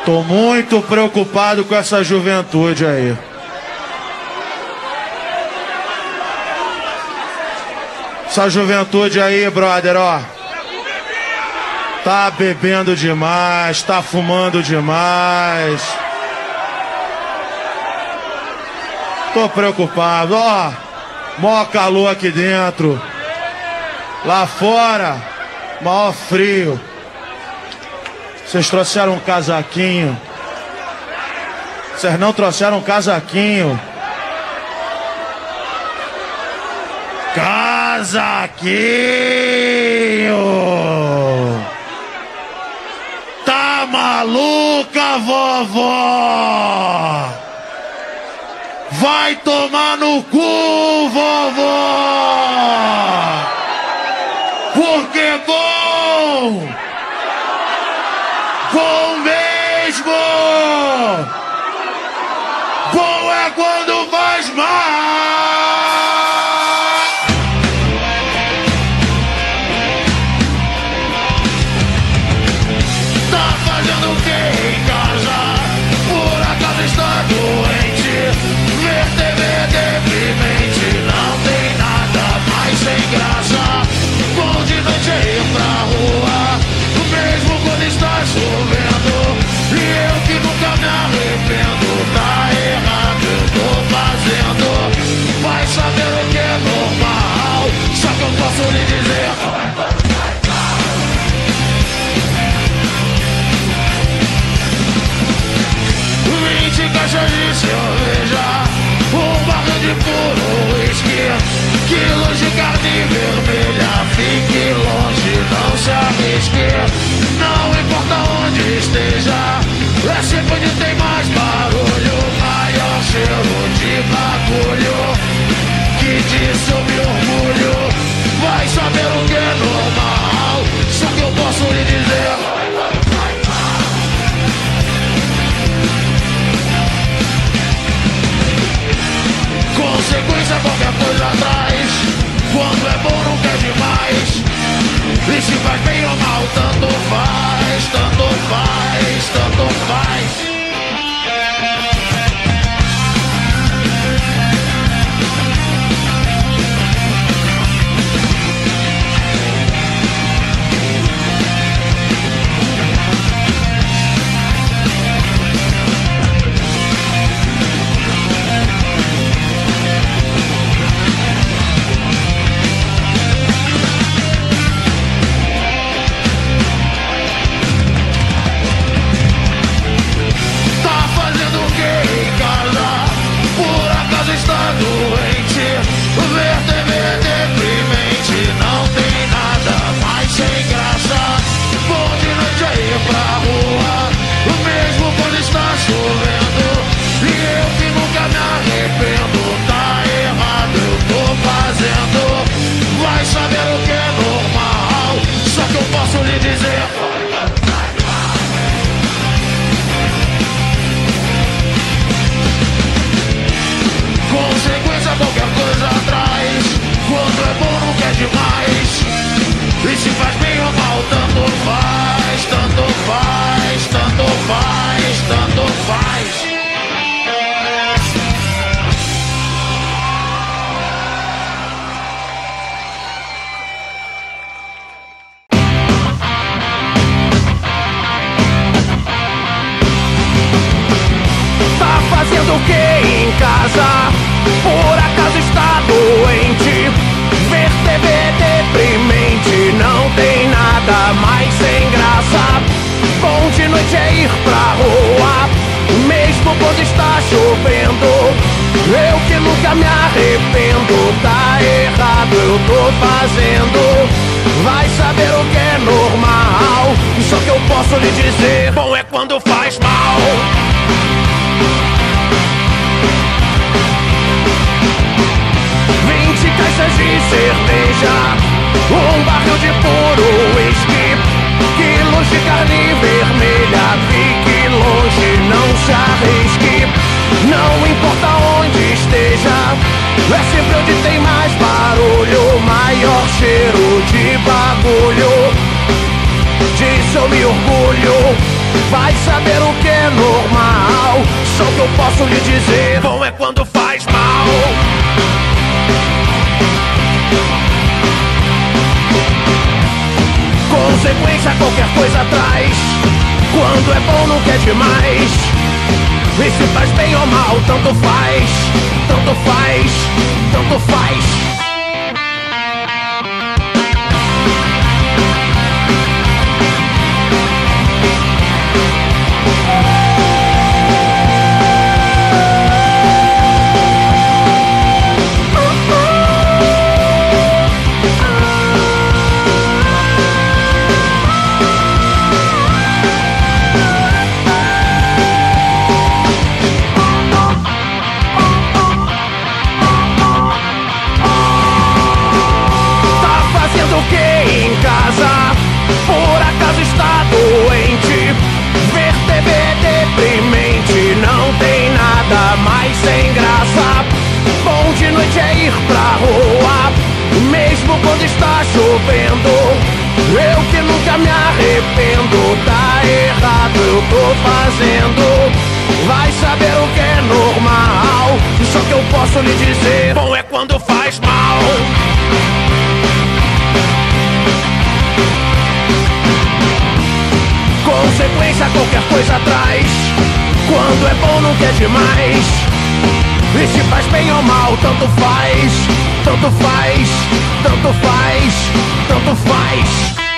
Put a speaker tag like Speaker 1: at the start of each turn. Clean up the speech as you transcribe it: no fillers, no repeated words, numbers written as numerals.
Speaker 1: Tô muito preocupado com essa juventude aí. Essa juventude aí, brother, ó. Tá bebendo demais, tá fumando demais. Tô preocupado, ó. Maior calor aqui dentro. Lá fora, maior frio. Vocês trouxeram um casaquinho. Vocês não trouxeram um casaquinho. Casaquinho! Tá maluca, vovó? Vai tomar no cu, vovó! Porque é bom! Bom mesmo! Bom é quando faz mal! Tá fazendo o que em casa? Por acaso está doente? Ver TV é deprimente, não tem nada mais sem graça. Bom de noite é ir pra rua, mesmo quando está chovendo. E eu que nunca me arrependo, tá errado, eu tô fazendo. Vai saber o que é normal, só que eu posso lhe dizer. 20 caixas de cerveja, barra de puro whisky, quilos de carne vermelha. Fique longe, não se arrisque, não importa onde esteja. É sempre onde tem mais barulho, maior cheiro de bagulho. Que disso eu me orgulho. Vai saber o que é normal, só que eu posso lhe dizer. Consequência qualquer coisa atrás. Quando é bom nunca é demais. E se faz bem ou mal, tanto faz, tanto faz, tanto faz. Está doente, ver TV é deprimente, não tem nada mais sem graça. Bom de noite é ir pra rua, mesmo quando está chovendo. E eu que nunca me arrependo, tá errado, eu tô fazendo. Vai saber o que é normal, só que eu posso lhe dizer. Consequência qualquer coisa atrás. Quando é bom nunca é demais. E se faz bem ou mal, tanto faz, tanto faz, tanto faz, tanto faz.
Speaker 2: Tá fazendo o que em casa? Por acaso está doente? Ver TV é deprimente, não tem nada mais sem graça. Bom de noite é ir pra rua, mesmo quando está chovendo. Eu que nunca me arrependo, tá errado, eu tô fazendo. Vai saber o que é normal, só que eu posso lhe dizer. Bom é quando faz mal. 20 caixas de cerveja, barril de puro whisky, quilos de carne vermelha. Fique longe, não se arrisque, não importa onde esteja. É sempre onde tem mais barulho, maior cheiro de bagulho. Diz eu me orgulho. Vai saber o que é normal. Só que eu posso lhe dizer: bom é quando faz mal. Consequência qualquer coisa traz. Quando é bom não quer demais. E se faz bem ou mal, tanto faz. Tanto faz, tanto faz. O que em casa? Por acaso está doente? Ver TV é deprimente. Não tem nada mais sem graça. Bom de noite é ir pra rua, mesmo quando está chovendo. Eu que nunca me arrependo. Tá errado, eu tô fazendo. Vai saber o que é normal. Só que eu posso lhe dizer: bom é quando faz mal. Consequência qualquer coisa traz. Quando é bom não quer demais. E se faz bem ou mal, tanto faz. Tanto faz, tanto faz, tanto faz.